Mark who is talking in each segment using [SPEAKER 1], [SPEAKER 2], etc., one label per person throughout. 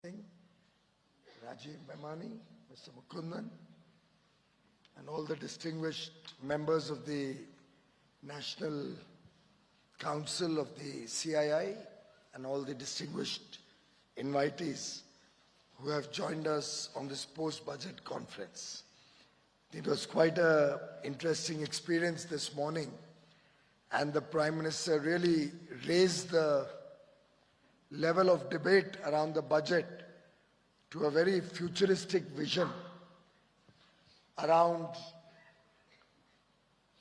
[SPEAKER 1] Singh, Rajiv Memani, Mr. Mukundan, and all the distinguished members of the National Council of the CII and all the distinguished invitees who have joined us on this post-budget conference. It was quite an interesting experience this morning, and the Prime Minister really raised the level of debate around the budget to a very futuristic vision around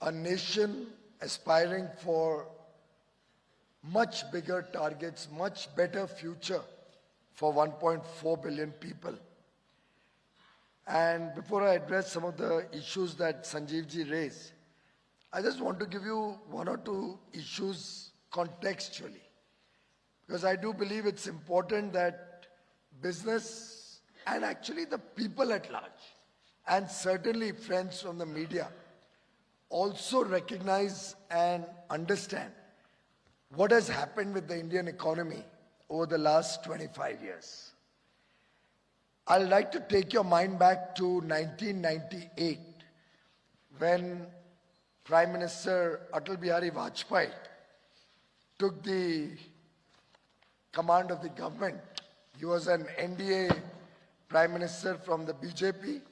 [SPEAKER 1] a nation aspiring for much bigger targets, much better future for 1.4 billion people. And before I address some of the issues that Sanjeev ji raised, I just want to give you one or two issues contextually, because I do believe it's important that business and actually the people at large, and certainly friends from the media, also recognize and understand what has happened with the Indian economy over the last 25 years. I'd like to take your mind back to 1998, when Prime Minister Atal Bihari Vajpayee took the command of the government. He was an NDA Prime Minister from the BJP.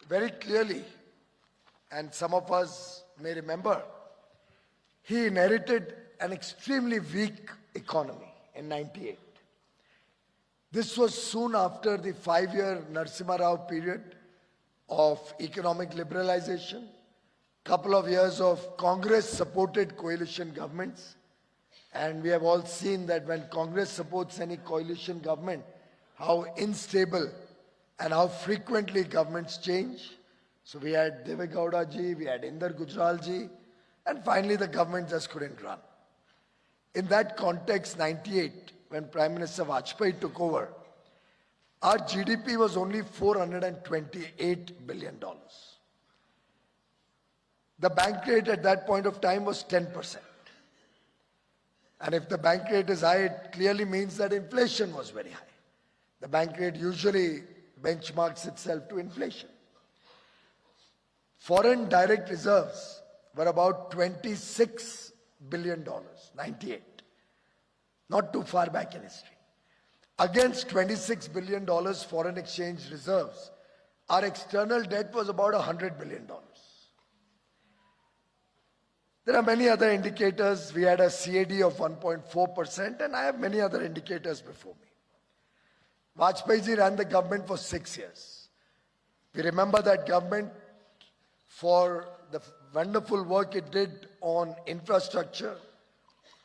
[SPEAKER 1] Very clearly, and some of us may remember, he inherited an extremely weak economy in 98. This was soon after the 5-year Narasimha Rao period of economic liberalization, couple of years of Congress-supported coalition governments, and we have all seen that when Congress supports any coalition government, how unstable and how frequently governments change. So we had Deve Gowda ji, we had Inder Gujral ji, and finally the government just couldn't run. In that context, 98, when Prime Minister Vajpayee took over, our GDP was only $428 billion. The bank rate at that point of time was 10%. And if the bank rate is high, it clearly means that inflation was very high. The bank rate usually benchmarks itself to inflation. Foreign direct reserves were about $26 billion, 98. Not too far back in history. Against $26 billion foreign exchange reserves, our external debt was about $100 billion. There are many other indicators. We had a CAD of 1.4%, and I have many other indicators before me. Vajpayee ji ran the government for 6 years. We remember that government for the wonderful work it did on infrastructure,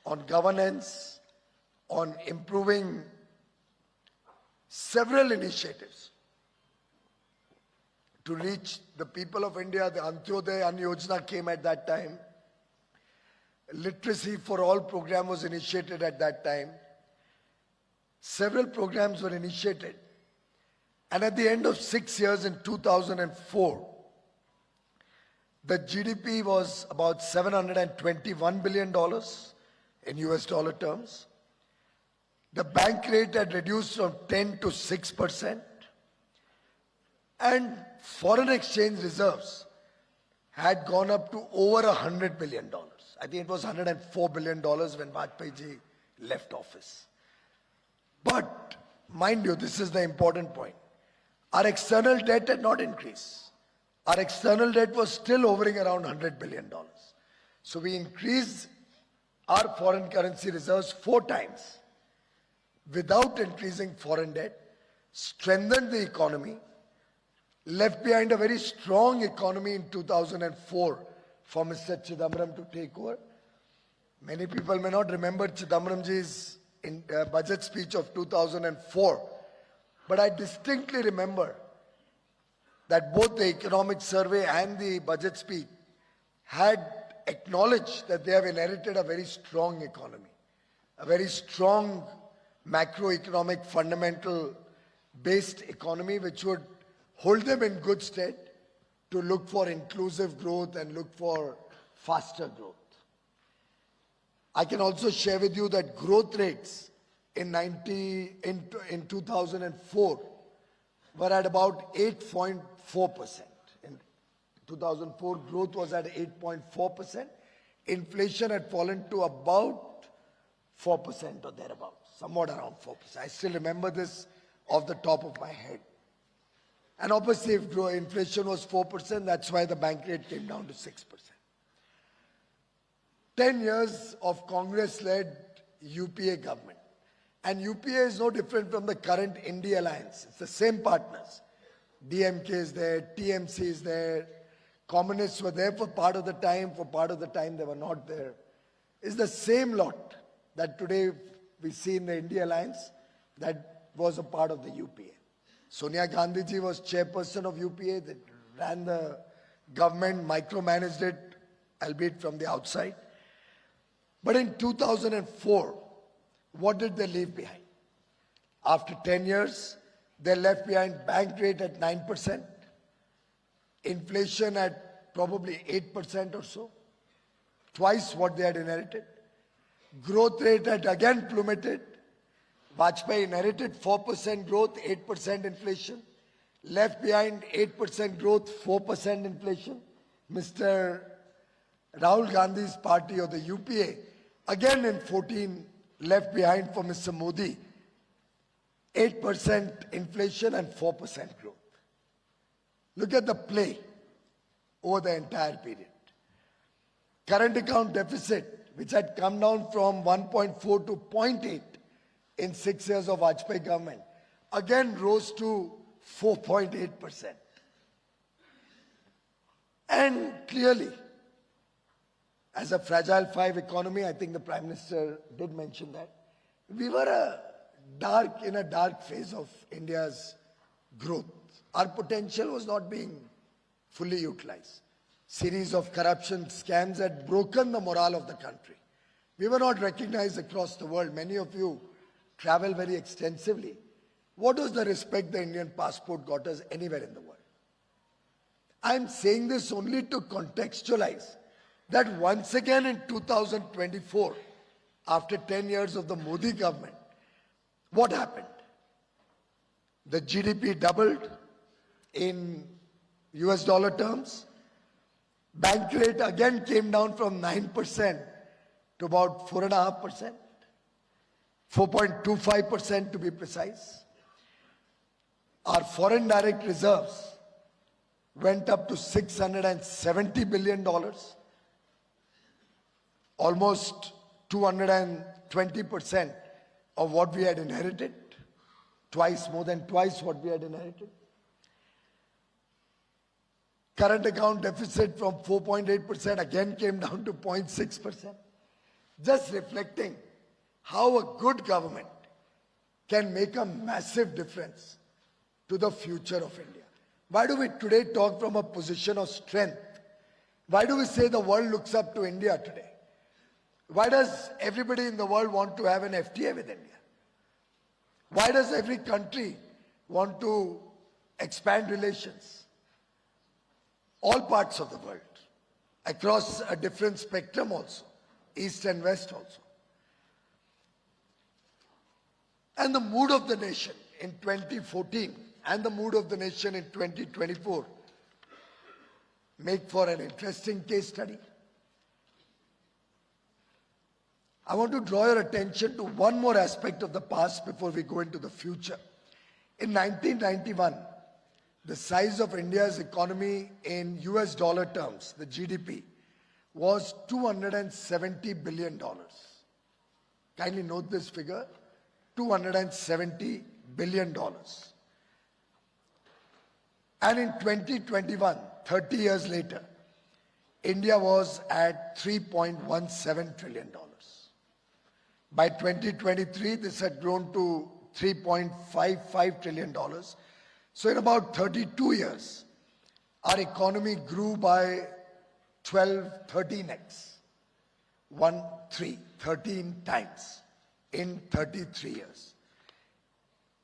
[SPEAKER 1] on governance, on improving several initiatives to reach the people of India. The Antyodaya Ann Yojana came at that time. Literacy for All program was initiated at that time. Several programs were initiated. And at the end of 6 years in 2004, the GDP was about $721 billion in US dollar terms. The bank rate had reduced from 10 to 6%. And foreign exchange reserves had gone up to over $100 billion. I think it was $104 billion when Vajpayee ji left office. But, mind you, this is the important point. Our external debt had not increased. Our external debt was still hovering around $100 billion. So we increased our foreign currency reserves 4 times without increasing foreign debt, strengthened the economy, left behind a very strong economy in 2004 for Mr. Chidambaram to take over. Many people may not remember Chidambaram ji's budget speech of 2004, but I distinctly remember that both the economic survey and the budget speech had acknowledged that they have inherited a very strong economy, a very strong macroeconomic fundamental based economy which would hold them in good stead to look for inclusive growth and look for faster growth. I can also share with you that growth rates in 2004 were at about 8.4%. In 2004, growth was at 8.4%. Inflation had fallen to about 4% or thereabouts, somewhat around 4%. I still remember this off the top of my head. And obviously, if inflation was 4%, that's why the bank rate came down to 6%. 10 years of Congress-led UPA government. And UPA is no different from the current India alliance. It's the same partners. DMK is there, TMC is there, communists were there for part of the time they were not there. It's the same lot that today we see in the India alliance that was a part of the UPA. Sonia Gandhi ji was chairperson of UPA, that ran the government, micromanaged it, albeit from the outside. But in 2004, what did they leave behind? After 10 years, they left behind bank rate at 9%, inflation at probably 8% or so, twice what they had inherited. Growth rate had again plummeted. Vajpayee inherited 4% growth, 8% inflation, left behind 8% growth, 4% inflation. Mr. Rahul Gandhi's party or the UPA, again in 14, left behind for Mr. Modi, 8% inflation and 4% growth. Look at the play over the entire period. Current account deficit, which had come down from 1.4 to 0.8 in 6 years of Vajpayee government, again rose to 4.8%. And clearly, as a fragile five economy, I think the Prime Minister did mention that, we were in a dark phase of India's growth. Our potential was not being fully utilized. Series of corruption scams had broken the morale of the country. We were not recognized across the world. Many of you travel very extensively. What was the respect the Indian passport got us anywhere in the world? I'm saying this only to contextualize that once again in 2024, after 10 years of the Modi government, what happened? The GDP doubled in US dollar terms. Bank rate again came down from 9% to about 4.5%, 4.25% to be precise. Our foreign direct reserves went up to $670 billion, almost 220% of what we had inherited, more than twice what we had inherited. Current account deficit from 4.8% again came down to 0.6%. Just reflecting how a good government can make a massive difference to the future of India. Why do we today talk from a position of strength? Why do we say the world looks up to India today? Why does everybody in the world want to have an FTA with India? Why does every country want to expand relations? All parts of the world, across a different spectrum also, East and West also. And the mood of the nation in 2014 and the mood of the nation in 2024 make for an interesting case study. I want to draw your attention to one more aspect of the past before we go into the future. In 1991, the size of India's economy in US dollar terms, the GDP, was $270 billion. Kindly note this figure, $270 billion. And in 2021, 30 years later, India was at $3.17 trillion. By 2023, this had grown to $3.55 trillion. So in about 32 years, our economy grew by 13x. 13 times in 33 years.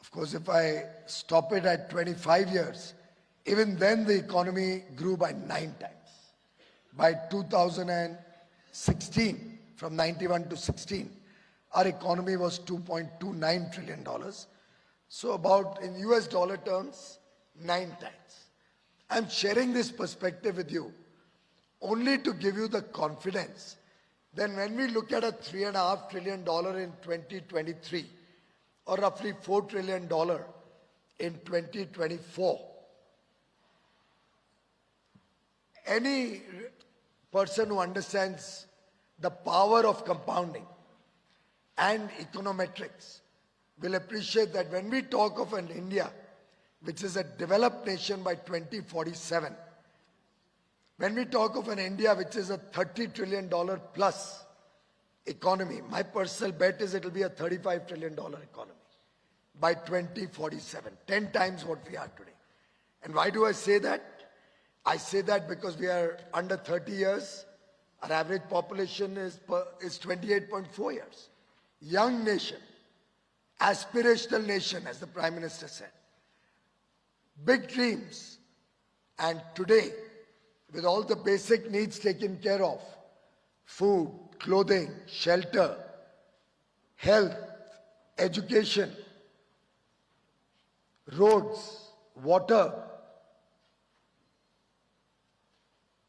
[SPEAKER 1] Of course, if I stop it at 25 years, even then the economy grew by 9 times. By 2016, from 91 to 16, our economy was $2.29 trillion. So about, in US dollar terms, 9 times. I'm sharing this perspective with you only to give you the confidence. Then when we look at a $3.5 trillion in 2023, or roughly $4 trillion in 2024, any person who understands the power of compounding and econometrics will appreciate that when we talk of an India which is a developed nation by 2047, when we talk of an India which is a $30 trillion plus economy, my personal bet is it will be a $35 trillion economy by 2047, 10 times what we are today. And why do I say that? I say that because we are under 30 years. Our average population is 28.4 years. Young nation, aspirational nation, as the Prime Minister said. Big dreams. And today, with all the basic needs taken care of, food, clothing, shelter, health, education, roads, water,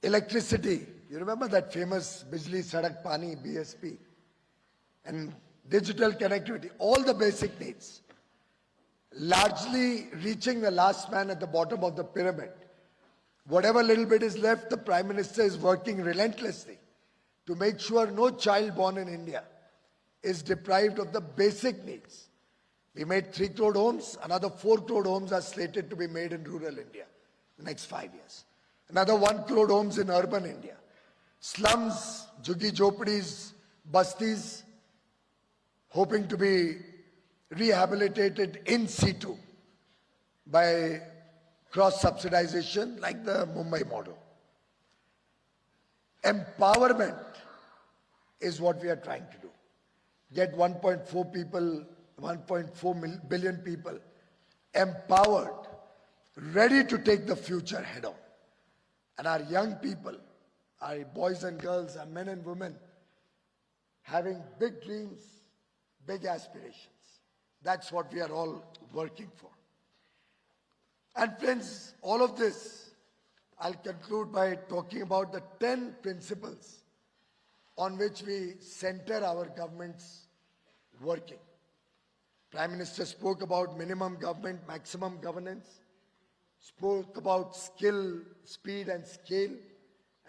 [SPEAKER 1] electricity. You remember that famous Bijli Sadak Pani, BSP, and digital connectivity, all the basic needs, largely reaching the last man at the bottom of the pyramid. Whatever little bit is left, the Prime Minister is working relentlessly to make sure no child born in India is deprived of the basic needs. We made 3 crore homes, another 4 crore homes are slated to be made in rural India in the next 5 years. Another 1 crore homes in urban India. Slums, jhuggi jhopadis, bastis, hoping to be rehabilitated in situ by cross-subsidization like the Mumbai model. Empowerment is what we are trying to do. Get 1.4 billion people empowered, ready to take the future head on. And our young people, our boys and girls, our men and women, having big dreams, big aspirations. That's what we are all working for. And friends, all of this, I'll conclude by talking about the 10 principles on which we center our government's working. Prime Minister spoke about minimum government, maximum governance, spoke about skill, speed and scale,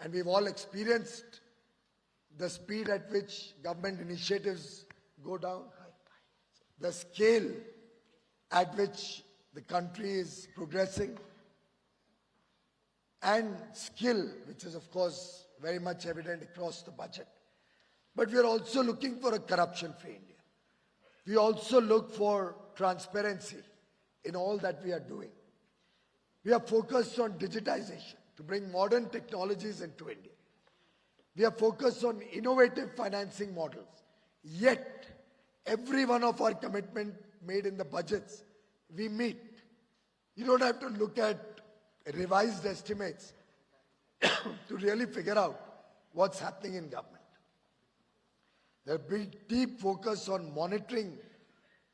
[SPEAKER 1] and we've all experienced the speed at which government initiatives go down, the scale at which the country is progressing, and skill, which is of course very much evident across the budget. But we are also looking for a corruption-free India. We also look for transparency in all that we are doing. We are focused on digitization to bring modern technologies into India. We are focused on innovative financing models. Yet, every one of our commitment made in the budgets, we meet. You don't have to look at revised estimates to really figure out what's happening in government. There'll be deep focus on monitoring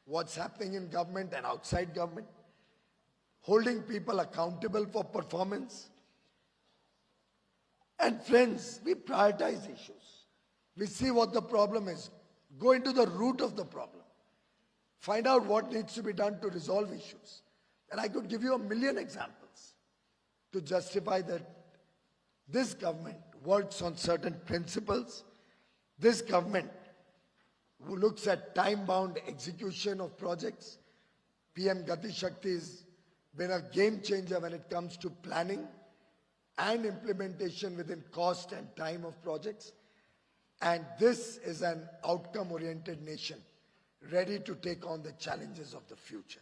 [SPEAKER 1] what's happening in government and outside government, holding people accountable for performance. And friends, we prioritize issues. We see what the problem is, go into the root of the problem, find out what needs to be done to resolve issues. And I could give you a million examples to justify that this government works on certain principles. This government who looks at time-bound execution of projects. PM Gati Shakti has been a game changer when it comes to planning and implementation within cost and time of projects. And this is an outcome-oriented nation ready to take on the challenges of the future.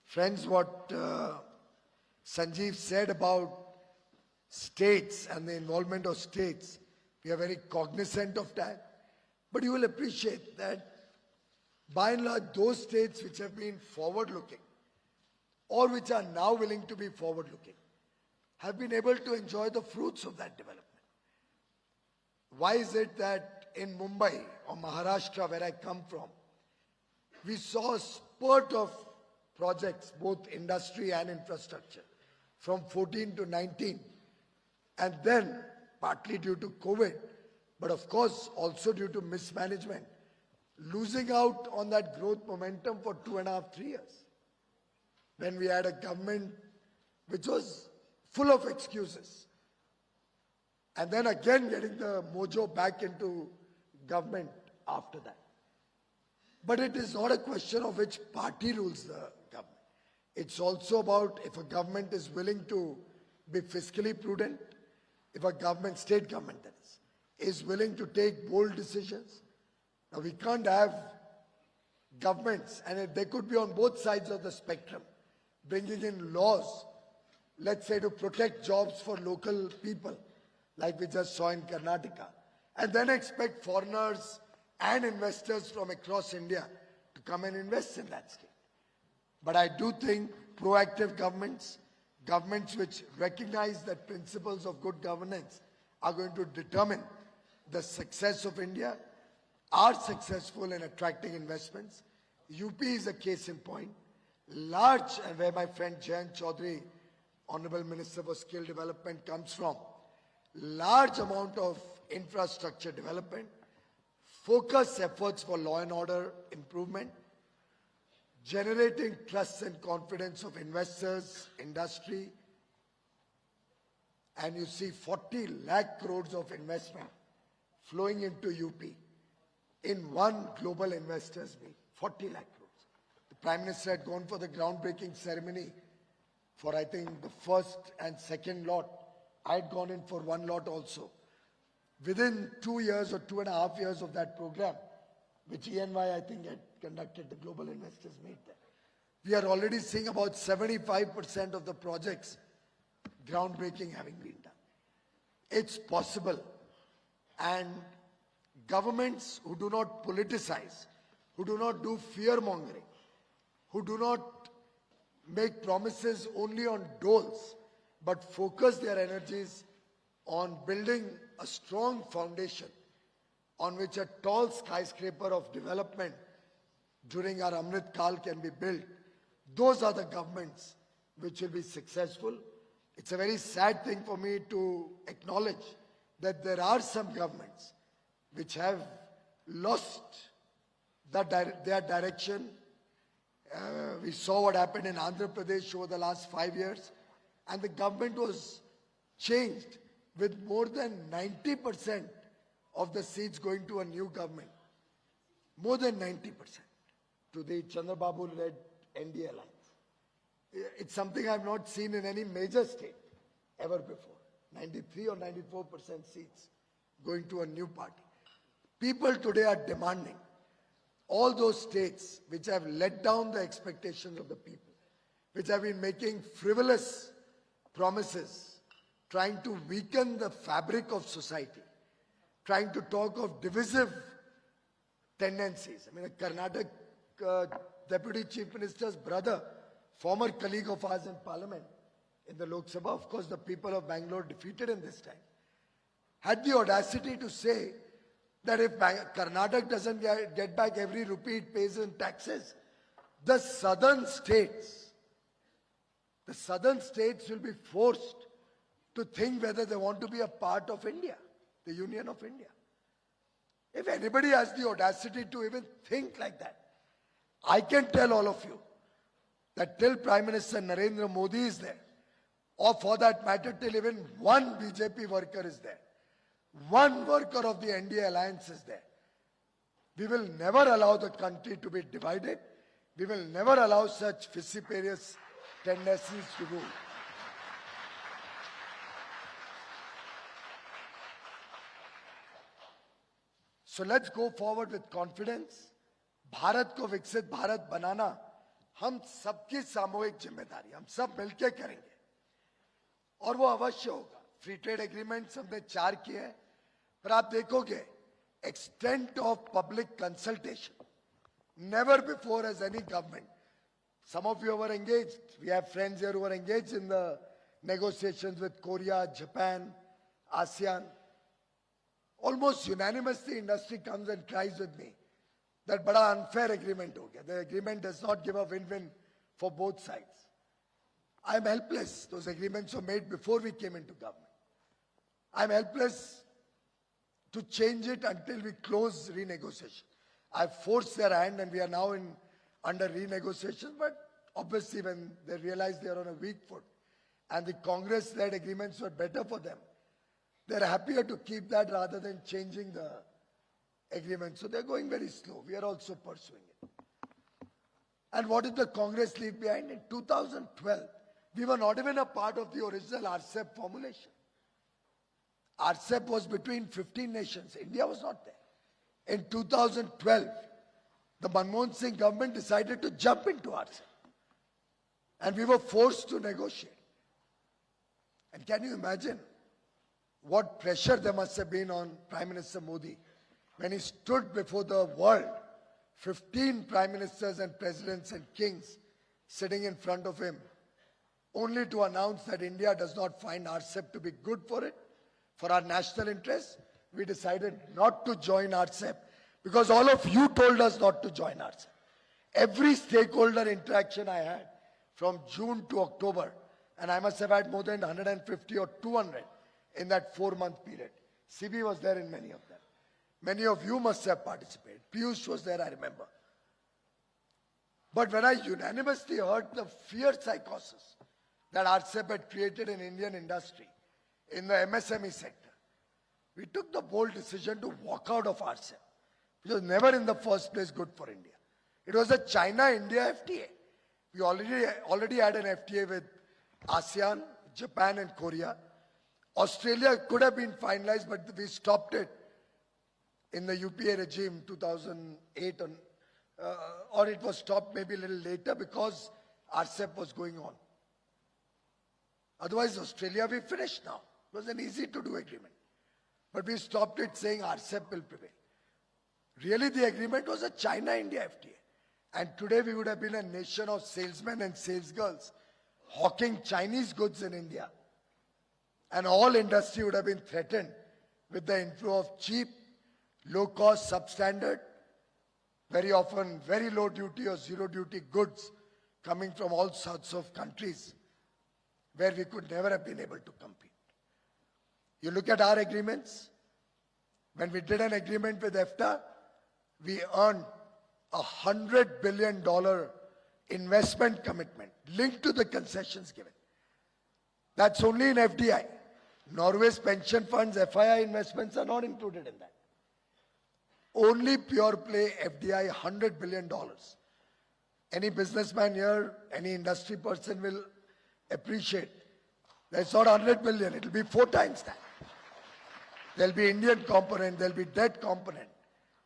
[SPEAKER 1] Friends, what Sanjeev said about states and the involvement of states, we are very cognizant of that. But you will appreciate that by and large, those states which have been forward-looking or which are now willing to be forward-looking have been able to enjoy the fruits of that development. Why is it that in Mumbai or Maharashtra, where I come from, we saw a spurt of projects, both industry and infrastructure, from 14 to 19. And then, partly due to COVID, but of course also due to mismanagement, losing out on that growth momentum for 2.5, 3 years. When we had a government which was full of excuses. And then again getting the mojo back into government after that. But it is not a question of which party rules the government. It's also about if a government is willing to be fiscally prudent, if a government, state government that is willing to take bold decisions. Now we can't have governments, and they could be on both sides of the spectrum, bringing in laws, let's say to protect jobs for local people, like we just saw in Karnataka, and then expect foreigners and investors from across India to come and invest in that state. But I do think proactive governments, governments which recognize that principles of good governance are going to determine the success of India, are successful in attracting investments. UP is a case in point. Large, and where my friend Jayant Chaudhary, Honorable Minister for Skill Development, comes from, large amount of infrastructure development, focused efforts for law and order improvement, generating trust and confidence of investors, industry, and you see 40 lakh crores of investment flowing into UP in one global investors meet, 40 lakh crores. The Prime Minister had gone for the groundbreaking ceremony for, I think, the first and second lot. I had gone in for one lot also. Within 2 years or 2.5 years of that program, which ENY, I think, had conducted the Global Investors Meet there, we are already seeing about 75% of the projects groundbreaking having been done. It's possible. And governments who do not politicize, who do not do fear-mongering, who do not make promises only on doles, but focus their energies on building a strong foundation on which a tall skyscraper of development during our Amrit Kal can be built. Those are the governments which will be successful. It's a very sad thing for me to acknowledge that there are some governments which have lost their direction. We saw what happened in Andhra Pradesh over the last 5 years, and the government was changed with more than 90% of the seats going to a new government. More than 90% to the Chandrababu-led NDA alliance. It's something I've not seen in any major state ever before. 93 or 94% seats going to a new party. People today are demanding all those states which have let down the expectations of the people, which have been making frivolous promises, trying to weaken the fabric of society, trying to talk of divisive tendencies. I mean, a Karnataka Deputy Chief Minister's brother, former colleague of ours in Parliament, in the Lok Sabha, of course the people of Bangalore defeated him this time, had the audacity to say that if Karnataka doesn't get back every rupee it pays in taxes, the southern states will be forced to think whether they want to be a part of India, the Union of India. If anybody has the audacity to even think like that, I can tell all of you that till Prime Minister Narendra Modi is there, or for that matter till even one BJP worker is there, one worker of the NDA alliance is there, we will never allow the country to be divided. We will never allow such vociferous tendencies to rule. So let's go forward with confidence. Bharat को विकसित भारत बनाना हम सबकी सामूहिक जिम्मेदारी, हम सब मिलकर करेंगे और वो अवश्य होगा. फ्री ट्रेड एग्रीमेंट्स हमने 4 किए हैं, पर आप देखोगे extent of public consultation, never before has any government. Some of you were engaged. We have friends here who were engaged in the negotiations with Korea, Japan, ASEAN. almost unanimously industry comes and cries with me that bada unfair agreement ho gaya. The agreement does not give a win-win for both sides. I'm helpless. Those agreements were made before we came into government. I'm helpless to change it until we close renegotiation. I've forced their hand and we are now under renegotiation, but obviously when they realize they are on a weak foot and the Congress-led agreements were better for them, they're happier to keep that rather than changing the agreement. So they're going very slow. We are also pursuing it. And what did the Congress leave behind? In 2012, we were not even a part of the original RCEP formulation. RCEP was between 15 nations. India was not there. In 2012, the Manmohan Singh government decided to jump into RCEP. And we were forced to negotiate. And can you imagine what pressure there must have been on Prime Minister Modi when he stood before the world, 15 prime ministers and presidents and kings sitting in front of him, only to announce that India does not find RCEP to be good for it, for our national interests. We decided not to join RCEP because all of you told us not to join RCEP. Every stakeholder interaction I had from June to October, and I must have had more than 150 or 200 in that 4-month period. CB was there in many of them. Many of you must have participated. Piyush was there, I remember. But when I unanimously heard the fear psychosis that RCEP had created in Indian industry, in the MSME sector, we took the bold decision to walk out of RCEP, which was never in the first place good for India. It was a China-India FTA. We already had an FTA with ASEAN, Japan and Korea. Australia could have been finalized, but we stopped it in the UPA regime 2008, or it was stopped maybe a little later because RCEP was going on. Otherwise, Australia, we finished now. It was an easy-to-do agreement. But we stopped it saying RCEP will prevail. Really, the agreement was a China-India FTA. And today we would have been a nation of salesmen and salesgirls hawking Chinese goods in India. And all industry would have been threatened with the inflow of cheap, low-cost, substandard, very often very low duty or zero duty goods coming from all sorts of countries where we could never have been able to compete. You look at our agreements. When we did an agreement with EFTA, we earned $100 billion investment commitment linked to the concessions given. That's only in FDI. Norway's pension funds, FII investments are not included in that. Only pure play FDI, $100 billion. Any businessman here, any industry person will appreciate. That's not 100 billion, it will be 4 times that. There'll be Indian component, there'll be debt component.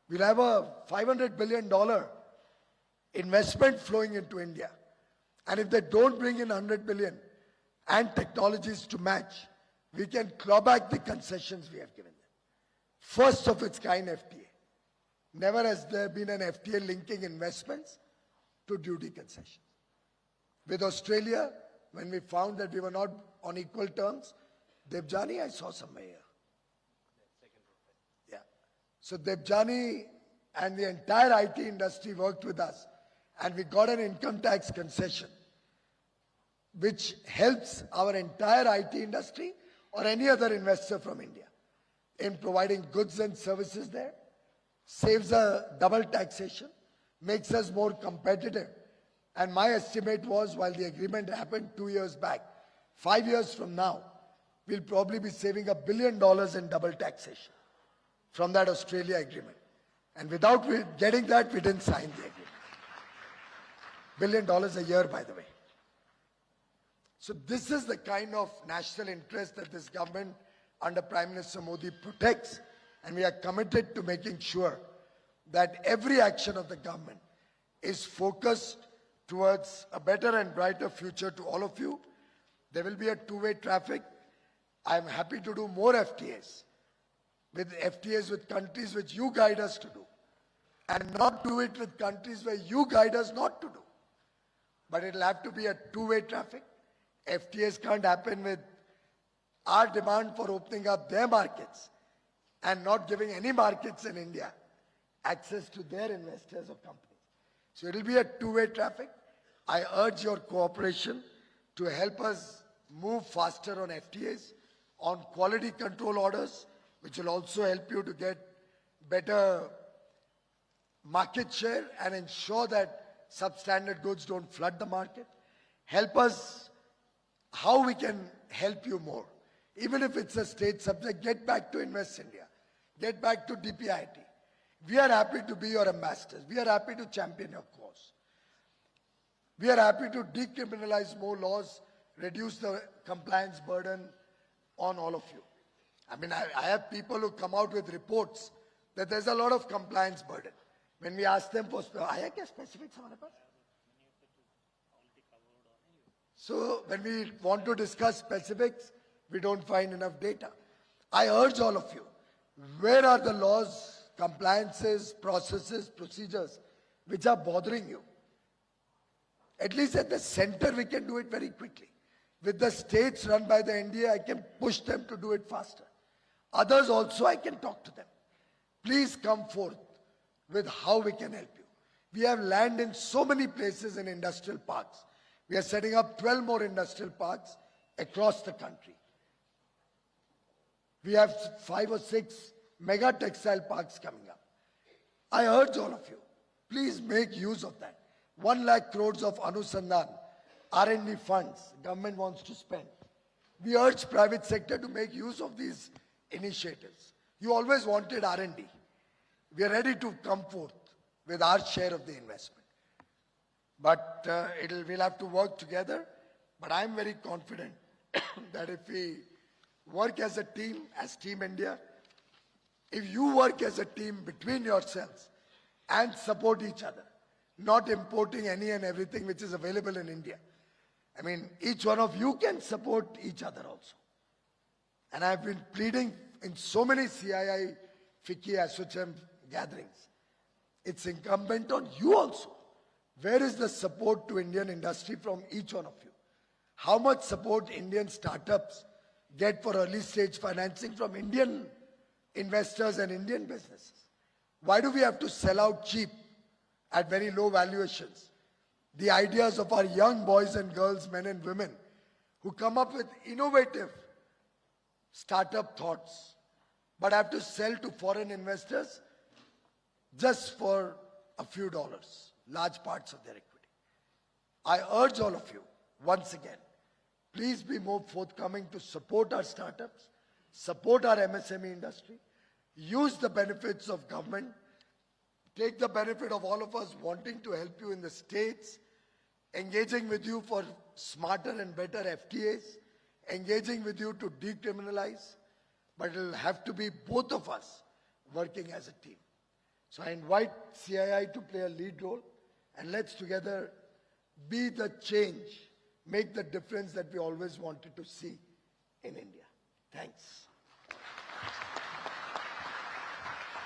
[SPEAKER 1] We'll have a $500 billion investment flowing into India. And if they don't bring in 100 billion and technologies to match, we can claw back the concessions we have given them. First of its kind FTA. Never has there been an FTA linking investments to duty concessions. With Australia, when we found that we were not on equal terms, Debjani, I saw somewhere here. Yeah. So Debjani and the entire IT industry worked with us and we got an income tax concession which helps our entire IT industry or any other investor from India in providing goods and services there, saves a double taxation, makes us more competitive. And my estimate was, while the agreement happened 2 years back, 5 years from now, we'll probably be saving $1 billion in double taxation from that Australia agreement. And without getting that, we didn't sign the agreement. $1 billion a year, by the way. So this is the kind of national interest that this government under Prime Minister Modi protects. And we are committed to making sure that every action of the government is focused towards a better and brighter future to all of you. There will be a two-way traffic. I'm happy to do more FTAs with countries which you guide us to do, and not do it with countries where you guide us not to do. But it'll have to be a two-way traffic. FTAs can't happen with our demand for opening up their markets and not giving any markets in India access to their investors or companies. So it will be a two-way traffic. I urge your cooperation to help us move faster on FTAs, on quality control orders, which will also help you to get better market share and ensure that substandard goods don't flood the market. Help us how we can help you more. Even if it's a state subject, get back to Invest India. Get back to DPIIT. We are happy to be your ambassadors. We are happy to champion your cause. We are happy to decriminalize more laws, reduce the compliance burden on all of you. I mean, I have people who come out with reports that there's a lot of compliance burden. When we ask them for specifics, so when we want to discuss specifics, we don't find enough data. I urge all of you, where are the laws, compliances, processes, procedures which are bothering you? At least at the center, we can do it very quickly. With the states run by the NDA, I can push them to do it faster. Others also, I can talk to them. Please come forth with how we can help you. We have land in so many places in industrial parks. We are setting up 12 more industrial parks across the country. We have 5 or 6 mega textile parks coming up. I urge all of you, please make use of that. 1 lakh crores of Anusandhan, R&D funds, government wants to spend. We urge private sector to make use of these initiatives. You always wanted R&D. We are ready to come forth with our share of the investment. But we'll have to work together. But I'm very confident that if we work as a team, as Team India, if you work as a team between yourselves and support each other, not importing any and everything which is available in India. I mean, each one of you can support each other also. And I've been pleading in so many CII, FICCI, ASSOCHAM gatherings. It's incumbent on you also. Where is the support to Indian industry from each one of you? How much support Indian startups get for early stage financing from Indian investors and Indian businesses? Why do we have to sell out cheap at very low valuations the ideas of our young boys and girls, men and women, who come up with innovative startup thoughts, but have to sell to foreign investors just for a few dollars, large parts of their equity? I urge all of you, once again, please be more forthcoming to support our startups, support our MSME industry, use the benefits of government, take the benefit of all of us wanting to help you in the states, engaging with you for smarter and better FTAs, engaging with you to decriminalize, but it will have to be both of us working as a team. So I invite CII to play a lead role, and let's together be the change, make the difference that we always wanted to see in India. Thanks.